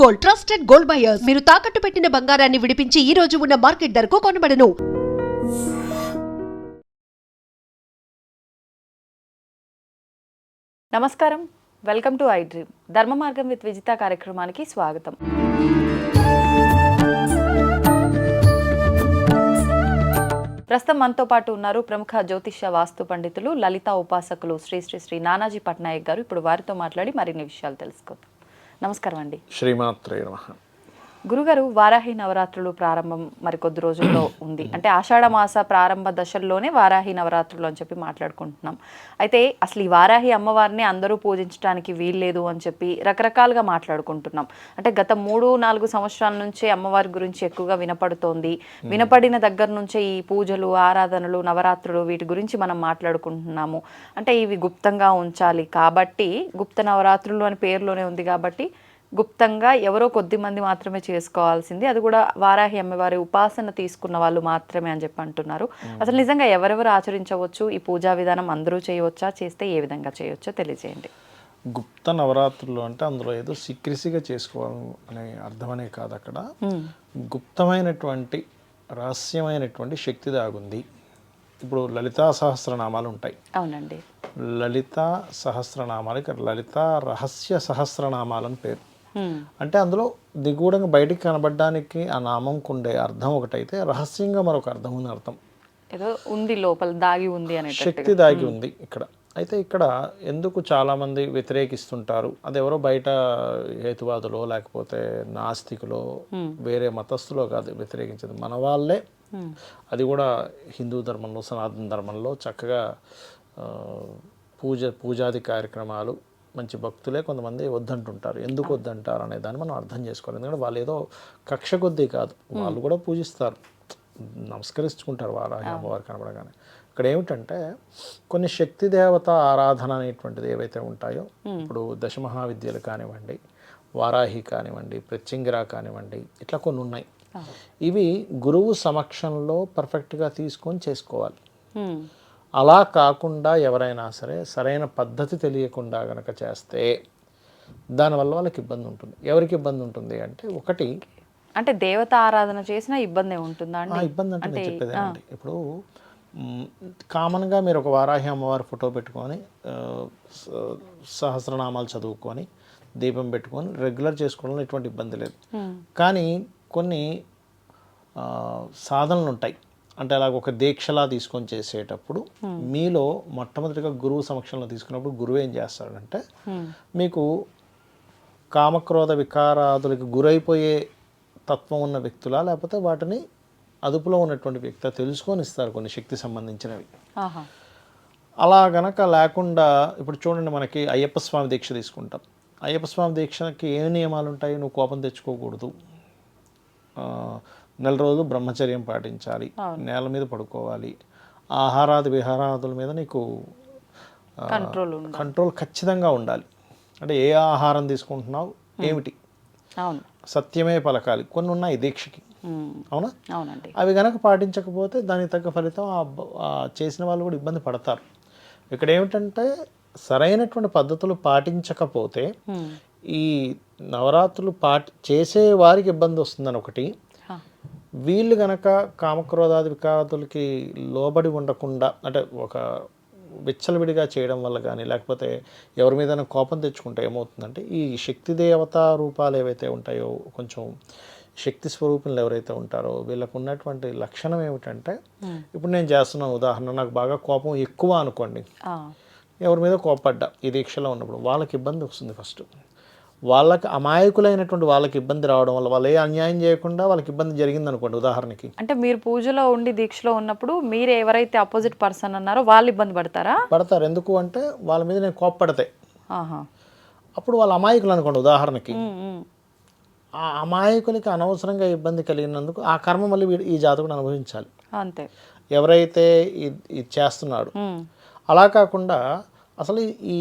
Gold, trusted gold buyers. మీరు తాకట్టు పెట్టిన బంగారాన్ని విడిపించి ఈ రోజు ఉన్న మార్కెట్ ధరకు కొనబడను. నమస్కారం, వెల్కమ్ టు ఐ డ్రీమ్. ధర్మ మార్గం విత్ విజిత కార్యక్రమానికి స్వాగతం. ప్రస్తుతం మనతో పాటు ఉన్నారు ప్రముఖ జ్యోతిష్య వాస్తు పండితులు, లలిత ఉపాసకులు శ్రీ శ్రీ శ్రీ నానాజీ పట్నాయక్ గారు. ఇప్పుడు వారితో మాట్లాడి మరిన్ని విషయాలు తెలుసుకుందాం. నమస్కారం అండి. శ్రీమాత్రే నమః. గురుగారు, వారాహి నవరాత్రులు ప్రారంభం మరికొద్ది రోజుల్లో ఉంది. అంటే ఆషాఢ మాస ప్రారంభ దశల్లోనే వారాహి నవరాత్రులు అని చెప్పి మాట్లాడుకుంటున్నాం. అయితే అసలు ఈ వారాహి అమ్మవారిని అందరూ పూజించడానికి వీల్లేదు అని చెప్పి రకరకాలుగా మాట్లాడుకుంటున్నాం. అంటే గత 3-4 సంవత్సరాల నుంచే అమ్మవారి గురించి ఎక్కువగా వినపడుతోంది. వినపడిన దగ్గర నుంచే ఈ పూజలు, ఆరాధనలు, నవరాత్రులు వీటి గురించి మనం మాట్లాడుకుంటున్నాము. అంటే ఇవి గుప్తంగా ఉంచాలి కాబట్టి, గుప్త నవరాత్రులు అని పేరులోనే ఉంది కాబట్టి గుప్తంగా ఎవరో కొద్ది మంది మాత్రమే చేసుకోవాల్సింది, అది కూడా వారాహి అమ్మవారి ఉపాసన తీసుకున్న వాళ్ళు మాత్రమే అని చెప్పి అంటున్నారు. అసలు నిజంగా ఎవరెవరు ఆచరించవచ్చు? ఈ పూజా విధానం అందరూ చేయవచ్చా? చేస్తే ఏ విధంగా చేయవచ్చో తెలియజేయండి. గుప్త నవరాత్రులు అంటే అందులో ఏదో సీక్రెసీగా చేసుకోవాలి అనే అర్థమనే కాదు. అక్కడ గుప్తమైనటువంటి రహస్యమైనటువంటి శక్తి దాగుంది. ఇప్పుడు లలితా సహస్రనామాలు ఉంటాయి. అవునండి. లలితా సహస్రనామాలకి లలితా రహస్య సహస్రనామాలని పేరు. అంటే అందులో దిగువడంగా బయటికి కనబడడానికి ఆ నామంకు ఉండే అర్థం ఒకటైతే, రహస్యంగా మరొక అర్థం ఉంది. అర్థం ఏదో ఉంది, లోపల దాగి ఉంది అనే శక్తి దాగి ఉంది ఇక్కడ. అయితే ఇక్కడ ఎందుకు చాలామంది వ్యతిరేకిస్తుంటారు? అది ఎవరో బయట హేతువాదులో లేకపోతే నాస్తికులో వేరే మతస్థులో కాదు వ్యతిరేకించేది, మన వాళ్ళే. అది కూడా హిందూ ధర్మంలో, సనాతన ధర్మంలో చక్కగా పూజాది కార్యక్రమాలు మంచి భక్తులే కొంతమంది వద్దంటుంటారు. ఎందుకు వద్దంటారు అనే దాన్ని మనం అర్థం చేసుకోవాలి. ఎందుకంటే వాళ్ళు ఏదో కక్ష కొద్దీ కాదు, వాళ్ళు కూడా పూజిస్తారు, నమస్కరించుకుంటారు వారాహి అమ్మవారు కనబడగానే. ఇక్కడ ఏమిటంటే కొన్ని శక్తి దేవత ఆరాధన అనేటువంటిది ఏవైతే ఉంటాయో, ఇప్పుడు దశమహావిద్యలు కానివ్వండి, వారాహి కానివ్వండి, ప్రత్యంగిర కానివ్వండి, ఇట్లా కొన్ని ఉన్నాయి. ఇవి గురువు సమక్షంలో పర్ఫెక్ట్గా తీసుకొని చేసుకోవాలి. అలా కాకుండా ఎవరైనా సరే సరైన పద్ధతి తెలియకుండా కనుక చేస్తే దానివల్ల వాళ్ళకి ఇబ్బంది ఉంటుంది. ఎవరికి ఇబ్బంది ఉంటుంది అంటే, ఒకటి అంటే దేవత ఆరాధన చేసినా ఇబ్బంది ఉంటుందా అండి? ఇబ్బంది అంటే నేను చెప్పేదేనండి, ఇప్పుడు కామన్గా మీరు ఒక వారాహి అమ్మవారి ఫోటో పెట్టుకొని సహస్రనామాలు చదువుకొని దీపం పెట్టుకొని రెగ్యులర్ చేసుకోవడంలో ఎటువంటి ఇబ్బంది లేదు. కానీ కొన్ని సాధనలు ఉంటాయి. అంటే అలాగ ఒక దీక్షలా తీసుకొని చేసేటప్పుడు మీలో మొట్టమొదటిగా గురువు సమక్షంలో తీసుకున్నప్పుడు గురువు ఏం చేస్తాడంటే, మీకు కామక్రోధ వికారాదులకి గురైపోయే తత్వం ఉన్న వ్యక్తులా లేకపోతే వాటిని అదుపులో ఉన్నటువంటి వ్యక్తి తెలుసుకొని ఇస్తారు కొన్ని శక్తి సంబంధించినవి. అలా గనక లేకుండా, ఇప్పుడు చూడండి, మనకి అయ్యప్ప స్వామి దీక్ష తీసుకుంటాం. అయ్యప్ప స్వామి దీక్షకి ఏ నియమాలు ఉంటాయి? నువ్వు కోపం తెచ్చుకోకూడదు, 4 రోజులు బ్రహ్మచర్యం పాటించాలి, నేల మీద పడుకోవాలి, ఆహారాది విహారాదుల మీద నీకు కంట్రోల్ ఖచ్చితంగా ఉండాలి. అంటే ఏ ఆహారం తీసుకుంటున్నావు, ఏమిటి, సత్యమే పలకాలి, కొన్ని ఉన్నాయి దీక్షకి. అవునా? అవునండి. అవి గనక పాటించకపోతే దానికి తగ్గ ఫలితం చేసిన వాళ్ళు కూడా ఇబ్బంది పడతారు. ఇక్కడ ఏమిటంటే, సరైనటువంటి పద్ధతులు పాటించకపోతే ఈ నవరాత్రులు చేసే వారికి ఇబ్బంది వస్తుందని ఒకటి. వీళ్ళు గనక కామక్రోధాది వికారాదులకి లోబడి ఉండకుండా, అంటే ఒక విచ్చలవిడిగా చేయడం వల్ల కానీ, లేకపోతే ఎవరి మీద కోపం తెచ్చుకుంటే ఏమవుతుందంటే, ఈ శక్తి దేవతా రూపాలు ఏవైతే ఉంటాయో, కొంచెం శక్తి స్వరూపులు ఎవరైతే ఉంటారో వీళ్ళకు ఉన్నటువంటి లక్షణం ఏమిటంటే, ఇప్పుడు నేను చేస్తున్న ఉదాహరణ, నాకు బాగా కోపం ఎక్కువ అనుకోండి, ఎవరి మీద కోపడ్డా ఈ దీక్షలో ఉన్నప్పుడు వాళ్ళకి ఇబ్బంది వస్తుంది. ఫస్ట్ వాళ్ళకి అమాయకులైనటువంటి వాళ్ళకి ఇబ్బంది రావడం వల్ల, వాళ్ళు ఏ అన్యాయం చేయకుండా వాళ్ళకి ఇబ్బంది జరిగింది అనుకోండి ఉదాహరణకి. అంటే మీరు పూజలో ఉండి దీక్షలో ఉన్నప్పుడు మీరు ఎవరైతే అపోజిట్ పర్సన్ అన్నారో వాళ్ళు ఇబ్బంది పడతారు. ఎందుకు అంటే వాళ్ళ మీద నేను కోప్పడితే అప్పుడు వాళ్ళు అమాయకులు అనుకోండి ఉదాహరణకి. ఆ అమాయకులకి అనవసరంగా ఇబ్బంది కలిగినందుకు ఆ కర్మ మళ్ళీ ఈ జాతకుడు అనుభవించాలి. అంతే, ఎవరైతే ఇది చేస్తున్నాడు. అలా కాకుండా అసలు ఈ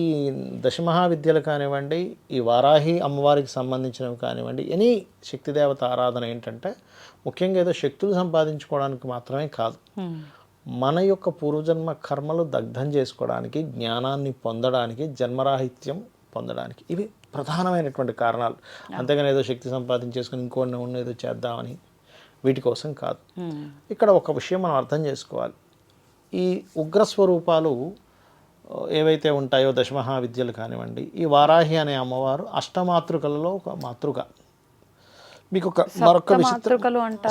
దశమహావిద్యలు కానివ్వండి, ఈ వారాహి అమ్మవారికి సంబంధించినవి కానివ్వండి, ఎనీ శక్తిదేవత ఆరాధన ఏంటంటే ముఖ్యంగా ఏదో శక్తులు సంపాదించుకోవడానికి మాత్రమే కాదు, మన యొక్క పూర్వజన్మ కర్మలు దగ్ధం చేసుకోవడానికి, జ్ఞానాన్ని పొందడానికి, జన్మరాహిత్యం పొందడానికి. ఇవి ప్రధానమైనటువంటి కారణాలు. అంతేగాని ఏదో శక్తి సంపాదించేసుకుని ఇంకోటి ఉన్న ఏదో చేద్దామని వీటి కోసం కాదు. ఇక్కడ ఒక విషయం మనం అర్థం చేసుకోవాలి. ఈ ఉగ్రస్వరూపాలు ఏవైతే ఉంటాయో దశమహావిద్యలు కానివ్వండి, ఈ వారాహి అనే అమ్మవారు అష్టమాతృకలలో ఒక మాతృక. మీకు ఒక మరొక విచిత్రం,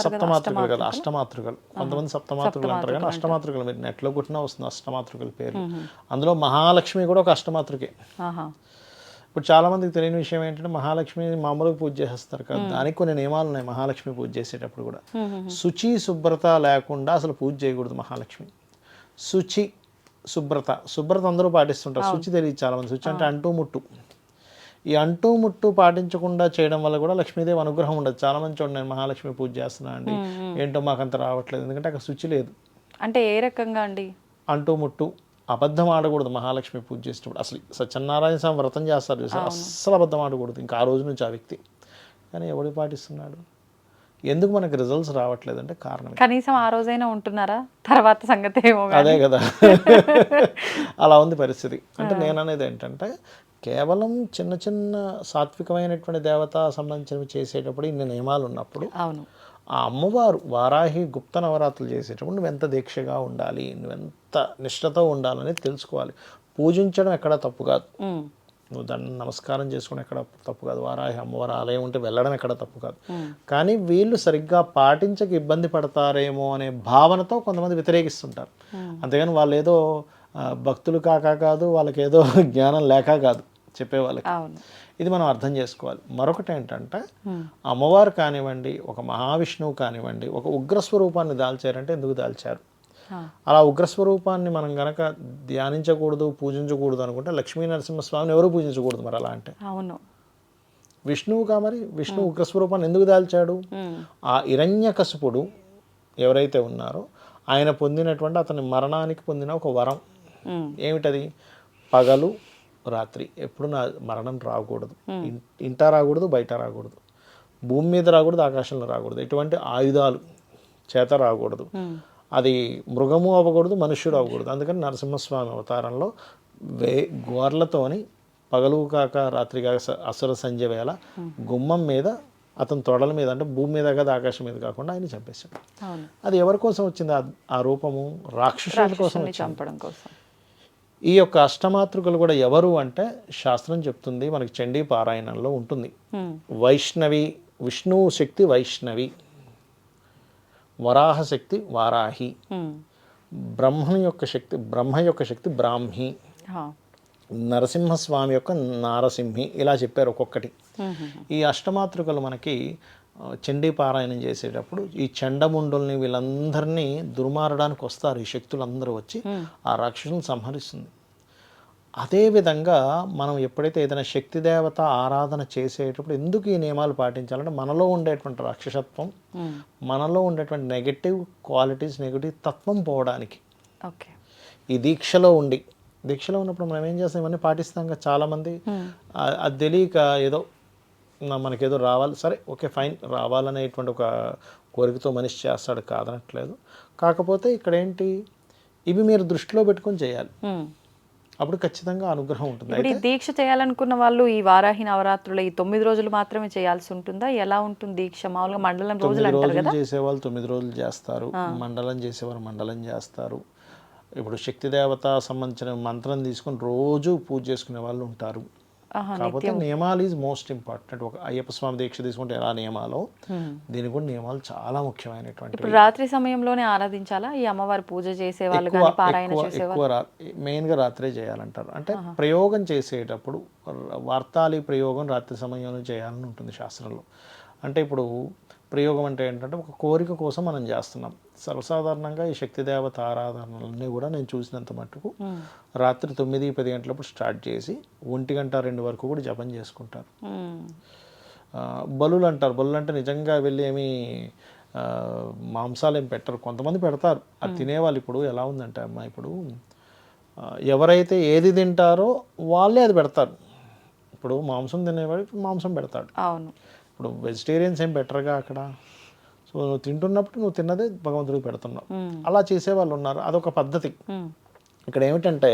సప్తమాతృకలు కదా, అష్టమాతృకలు. కొంతమంది సప్తమాతృకలు అంటారు కానీ అష్టమాతృకలు మీరు నెట్లో కొట్టినా వస్తుంది అష్టమాతృకల పేరు. అందులో మహాలక్ష్మి కూడా ఒక అష్టమాతృకే. ఇప్పుడు చాలా మందికి తెలియని విషయం ఏంటంటే మహాలక్ష్మి మామూలుగా పూజ చేస్తారు కదా, దానికి కొన్ని నియమాలు ఉన్నాయి. మహాలక్ష్మి పూజ చేసేటప్పుడు కూడా శుచి శుభ్రత లేకుండా అసలు పూజ చేయకూడదు మహాలక్ష్మి. శుచి శుభ్రత అందరూ పాటిస్తుంటారు, శుచి తెలియదు చాలా మంది. శుచి అంటే అంటూ ముట్టు. ఈ అంటూ ముట్టు పాటించకుండా చేయడం వల్ల కూడా లక్ష్మీదేవి అనుగ్రహం ఉండదు. చాలా మంది చూడండి, నేను మహాలక్ష్మి పూజ చేస్తున్నా అండి, ఏంటో మాకంత రావట్లేదు, ఎందుకంటే అక్కడ శుచి లేదు. అంటే ఏ రకంగా అండి? అంటూ ముట్టు, అబద్ధం ఆడకూడదు మహాలక్ష్మి పూజ చేసేటప్పుడు. అసలు సత్యనారాయణ స్వామి వ్రతం చేస్తారు, అస్సలు అబద్ధం ఆడకూడదు ఇంకా ఆ రోజు నుంచి ఆ వ్యక్తి. కానీ ఎవడు పాటిస్తున్నాడు? ఎందుకు మనకి రిజల్ట్స్ రావట్లేదు అంటే కారణం కనీసం ఆ రోజైనా ఉంటున్నారా, తర్వాత సంగతి ఏమో. అదే కదా, అలా ఉంది పరిస్థితి. అంటే నేను అనేది ఏంటంటే కేవలం చిన్న చిన్న సాత్వికమైనటువంటి దేవత సంబంధించినవి చేసేటప్పుడు ఇన్ని నియమాలు ఉన్నప్పుడు అవును, ఆ అమ్మవారు వారాహి గుప్త నవరాత్రులు చేసేటప్పుడు నువ్వెంత దీక్షగా ఉండాలి, నువ్వెంత నిష్ఠతో ఉండాలనేది తెలుసుకోవాలి. పూజించడం ఎక్కడా తప్పు కాదు, నువ్వు దాన్ని నమస్కారం చేసుకోవడం ఎక్కడ తప్పు కాదు, వారాహి అమ్మవారి ఆలయం ఉంటే వెళ్ళడం ఎక్కడ తప్పు కాదు. కానీ వీళ్ళు సరిగ్గా పాటించక ఇబ్బంది పడతారేమో అనే భావనతో కొంతమంది వ్యతిరేకిస్తుంటారు. అంతేగాని వాళ్ళు ఏదో భక్తులు కాదు, వాళ్ళకి ఏదో జ్ఞానం లేక కాదు చెప్పేవాళ్ళకి. ఇది మనం అర్థం చేసుకోవాలి. మరొకటి ఏంటంటే అమ్మవారు కానివ్వండి, ఒక మహావిష్ణువు కానివ్వండి, ఒక ఉగ్రస్వరూపాన్ని దాల్చారంటే ఎందుకు దాల్చారు? అలా ఉగ్రస్వరూపాన్ని మనం గనక ధ్యానించకూడదు, పూజించకూడదు అనుకుంటే లక్ష్మీ నరసింహస్వామిని ఎవరు పూజించకూడదు మరి అలా అంటే. అవును, విష్ణువుగా మరి విష్ణు ఉగ్రస్వరూపాన్ని ఎందుకు దాల్చాడు? ఆ హిరణ్యకశిపుడు ఎవరైతే ఉన్నారో ఆయన పొందినటువంటి అతని మరణానికి పొందిన ఒక వరం ఏమిటది? పగలు రాత్రి ఎప్పుడు నా మరణం రాకూడదు, ఇంట రాకూడదు, బయట రాకూడదు, భూమి మీద రాకూడదు, ఆకాశంలో రాకూడదు, ఎటువంటి ఆయుధాలు చేత రాకూడదు, అది మృగము అవ్వకూడదు, మనుష్యుడు అవ్వకూడదు. అందుకని నరసింహస్వామి అవతారంలో గోర్లతోని పగలు కాక రాత్రి కాక అసుర సంధ్య వేళ గుమ్మం మీద అతని తొడల మీద, అంటే భూమి మీద కదా ఆకాశం మీద కాకుండా ఆయన చంపేశాడు. అది ఎవరి కోసం వచ్చింది ఆ రూపము? రాక్షసుల కోసం చంపడం కోసం. ఈ యొక్క అష్టమాతృకలు కూడా ఎవరు అంటే శాస్త్రం చెప్తుంది, మనకి చండీ పారాయణంలో ఉంటుంది. వైష్ణవి, విష్ణువు శక్తి వైష్ణవి, వరాహ శక్తి వారాహి, బ్రహ్మ యొక్క శక్తి బ్రాహ్మి, నరసింహస్వామి యొక్క నారసింహి, ఇలా చెప్పారు ఒక్కొక్కటి. ఈ అష్టమాతృకలు మనకి చండీ పారాయణం చేసేటప్పుడు ఈ చండముండుల్ని వీళ్ళందరినీ దుర్మారడానికి వస్తారు ఈ శక్తులందరూ వచ్చి ఆ రాక్షసులను సంహరిస్తుంది. అదేవిధంగా మనం ఎప్పుడైతే ఏదైనా శక్తి దేవత ఆరాధన చేసేటప్పుడు ఎందుకు ఈ నియమాలు పాటించాలంటే మనలో ఉండేటువంటి రాక్షసత్వం, మనలో ఉండేటువంటి నెగటివ్ క్వాలిటీస్, నెగటివ్ తత్వం పోవడానికి. ఈ దీక్షలో ఉన్నప్పుడు మనం ఏం చేస్తాం, ఇవన్నీ పాటిస్తాం కదా చాలామంది. అది తెలియక ఏదో మనకేదో రావాలి, సరే ఓకే ఫైన్, రావాలనేటువంటి ఒక కోరికతో మనిషి చేస్తాడు, కాదనట్లేదు. కాకపోతే ఇక్కడ ఏంటి, ఇవి మీరు దృష్టిలో పెట్టుకొని చేయాలి, అప్పుడు ఖచ్చితంగా అనుగ్రహం ఉంటుంది. ఇప్పుడు ఈ దీక్ష చేయాలనుకున్న వాళ్ళు ఈ వారాహి నవరాత్రులు ఈ 9 రోజులు మాత్రమే చేయాల్సి ఉంటుందా? ఎలా ఉంటుంది దీక్ష? మామూలుగా మండలం రోజులు అంటారు కదా, చేసేవాళ్ళు 9 రోజులు చేస్తారు, మండలం చేసేవారు మండలం చేస్తారు. ఇప్పుడు శక్తి దేవత సంబంధించిన మంత్రం తీసుకొని రోజు పూజ చేసుకునే వాళ్ళు ఉంటారు. కాకపోతే నియమాలు ఈజ్ మోస్ట్ ఇంపార్టెంట్. ఒక అయ్యప్ప స్వామి దీక్ష తీసుకుంటే ఎలా నియమాలో దీనికి కూడా నియమాలు చాలా ముఖ్యమైనటువంటి. ఇప్పుడు రాత్రి సమయంలోనే ఆరాధించాలా ఈ అమ్మవారి పూజ చేసే వాళ్ళు కానీ పారాయణ చేసేవాళ్ళు? మెయిన్గా రాత్రే చేయాలంటారు. అంటే ప్రయోగం చేసేటప్పుడు వార్తాళి ప్రయోగం రాత్రి సమయంలో చేయాలని ఉంటుంది శాస్త్రంలో. అంటే ఇప్పుడు ప్రయోగం అంటే ఏంటంటే ఒక కోరిక కోసం మనం చేస్తున్నాం. సర్వసాధారణంగా ఈ శక్తి దేవత ఆరాధనలన్నీ కూడా నేను చూసినంత మట్టుకు రాత్రి 9-10 గంటలప్పుడు స్టార్ట్ చేసి 1 గంట 2 వరకు కూడా జపం చేసుకుంటారు. బలులు అంటారు, బలులు అంటే నిజంగా వెళ్ళి ఏమి మాంసాలు ఏం పెట్టరు, కొంతమంది పెడతారు, అది తినేవాళ్ళు. ఇప్పుడు ఎలా ఉందంటే అమ్మ, ఇప్పుడు ఎవరైతే ఏది తింటారో వాళ్ళే అది పెడతారు. ఇప్పుడు మాంసం తినేవాడు మాంసం పెడతాడు. అవును, ఇప్పుడు వెజిటేరియన్స్ ఏం బెటర్గా అక్కడ. సో నువ్వు తింటున్నప్పుడు నువ్వు తిన్నదే భగవంతుడికి పెడుతున్నావు. అలా చేసేవాళ్ళు ఉన్నారు, అదొక పద్ధతి. ఇక్కడ ఏమిటంటే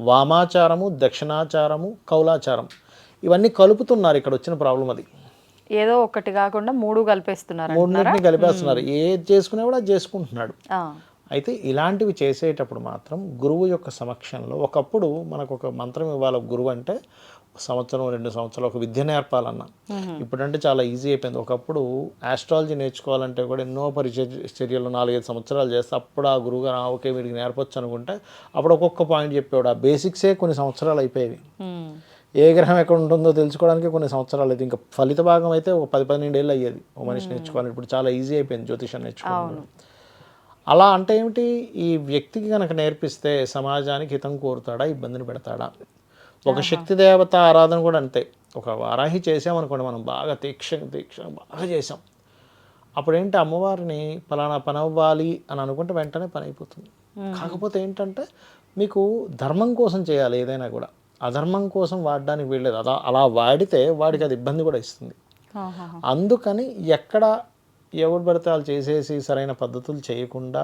వామాచారము, దక్షిణాచారము, కౌలాచారం, ఇవన్నీ కలుపుతున్నారు. ఇక్కడ వచ్చిన ప్రాబ్లం అది. ఏదో ఒకటి కాకుండా 3 కలిపేస్తున్నారు. మూడింటిని కలిపేస్తున్నారు. ఏది చేసుకునే కూడా అది చేసుకుంటున్నాడు. అయితే ఇలాంటివి చేసేటప్పుడు మాత్రం గురువు యొక్క సమక్షంలో, ఒకప్పుడు మనకు ఒక మంత్రం ఇవ్వాలి గురువు అంటే 1 సంవత్సరం 2 సంవత్సరాలు ఒక విద్య నేర్పాలన్నా. ఇప్పుడంటే చాలా ఈజీ అయిపోయింది. ఒకప్పుడు ఆస్ట్రాలజీ నేర్చుకోవాలంటే కూడా ఎన్నో చర్యలు 4-5 సంవత్సరాలు చేస్తే అప్పుడు ఆ గురువు గారు ఓకే వీడికి నేర్పొచ్చు అనుకుంటే అప్పుడు ఒక్కొక్క పాయింట్ చెప్పేవాడు. ఆ బేసిక్సే కొన్ని సంవత్సరాలు అయిపోయేవి. ఏ గ్రహం ఎక్కడ ఉంటుందో తెలుసుకోవడానికి కొన్ని సంవత్సరాలు అయితే, ఇంకా ఫలిత భాగం అయితే ఒక 10-12 ఏళ్ళు అయ్యేది ఒక మనిషి నేర్చుకోవాలి. ఇప్పుడు చాలా ఈజీ అయిపోయింది జ్యోతిషం నేర్చుకోవడం. అలా అంటే ఏమిటి, ఈ వ్యక్తికి కనుక నేర్పిస్తే సమాజానికి హితం కోరుతాడా, ఇబ్బందిని పెడతాడా? ఒక శక్తి దేవత ఆరాధన కూడా అంతే. ఒక వారాహి చేసామనుకోండి, మనం బాగా దీక్ష బాగా చేసాం, అప్పుడేంటి అమ్మవారిని ఫలానా పని అవ్వాలి అని అనుకుంటే వెంటనే పని అయిపోతుంది. కాకపోతే ఏంటంటే మీకు ధర్మం కోసం చేయాలి ఏదైనా కూడా, అధర్మం కోసం వాడడానికి వీల్లేదు. అలా వాడితే వాడికి అది ఇబ్బంది కూడా ఇస్తుంది. అందుకని ఎక్కడ ఎవరు పడితే వాళ్ళు చేసేసి సరైన పద్ధతులు చేయకుండా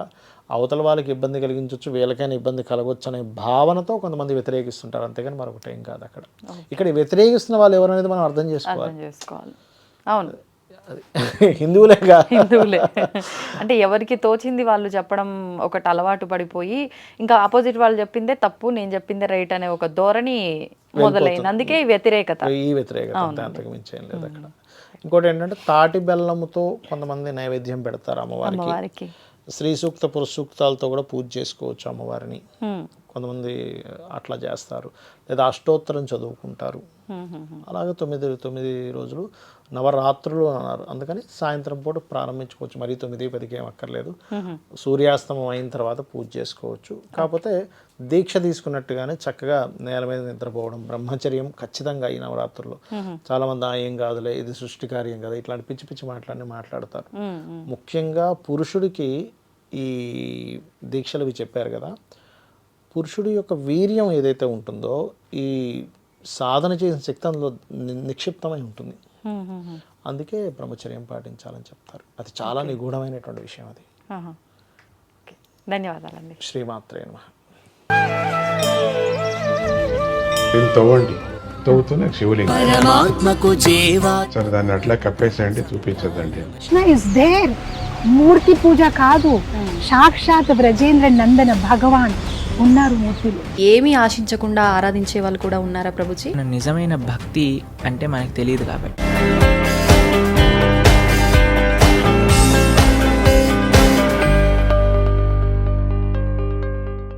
అవతల వాళ్ళకి ఇబ్బంది కలిగించవచ్చు, వీళ్ళకైనా ఇబ్బంది కలగవచ్చు అనే భావనతో కొంతమంది వ్యతిరేకిస్తుంటారు. అంతేగాని మరొకటి ఏం కాదు. ఇక్కడ వ్యతిరేకిస్తున్న వాళ్ళు ఎవరనేది మనం అర్థం చేసుకోవాలి. అవును, హిందువులే. అంటే ఎవరికి తోచింది వాళ్ళు చెప్పడం ఒకటి అలవాటు పడిపోయి ఇంకా ఆపోజిట్ వాళ్ళు చెప్పిందే తప్పు, నేను చెప్పిందే రైట్ అనే ఒక ధోరణి మొదలైంది. అందుకే ఈ వ్యతిరేకత అంతకు మించి ఏం లేదు అక్కడ. ఇంకోటి ఏంటంటే తాటి బెల్లంతో కొంతమంది నైవేద్యం పెడతారు అమ్మవారికి. స్త్రీ సూక్త పురుష సూక్తాలతో కూడా పూజ చేసుకోవచ్చు అమ్మవారిని. కొంతమంది అట్లా చేస్తారు. లేదా అష్టోత్తరం చదువుకుంటారు. అలాగే 9 రోజులు నవరాత్రులు అన్నారు. అందుకని సాయంత్రం పూట ప్రారంభించుకోవచ్చు. మరి 9-10కి ఏం అక్కర్లేదు. సూర్యాస్తమం అయిన తర్వాత పూజ చేసుకోవచ్చు. కాకపోతే దీక్ష తీసుకున్నట్టుగానే చక్కగా నేల మీద నిద్రపోవడం, బ్రహ్మచర్యం ఖచ్చితంగా ఈ నవరాత్రుల్లో. చాలామంది ఏం కాదులే, ఇది సృష్టి కార్యం కదా, ఇట్లాంటి పిచ్చి పిచ్చి మాట్లాడతారు. ముఖ్యంగా పురుషుడికి ఈ దీక్షలు ఇవి చెప్పారు కదా, పురుషుడి యొక్క వీర్యం ఏదైతే ఉంటుందో ఈ సాధన చేసిన శక్తి అందులో నిక్షిప్తమై ఉంటుంది. అందుకే బ్రహ్మచర్యం పాటించాలని చెప్తారు. అది చాలా నిగూఢమైనటువంటి విషయం అది. ధన్యవాదాలండి. శ్రీమాత్రే నమః. తవ్వండి, తవ్వుతూనే శివలింగం సరే దాన్ని అట్లా కప్పేసేయండి, చూపించదండి. Krishna is there. మూర్తి పూజ కాదు, సాక్షాత్ బ్రజేంద్ర నందన భగవాన్ ఉన్నారు మూర్తిలో. ఏమీ ఆశించకుండా ఆరాధించే వాళ్ళు కూడా ఉన్నారా ప్రభుజీ? నిజమైన భక్తి అంటే మనకు తెలియదు కాబట్టి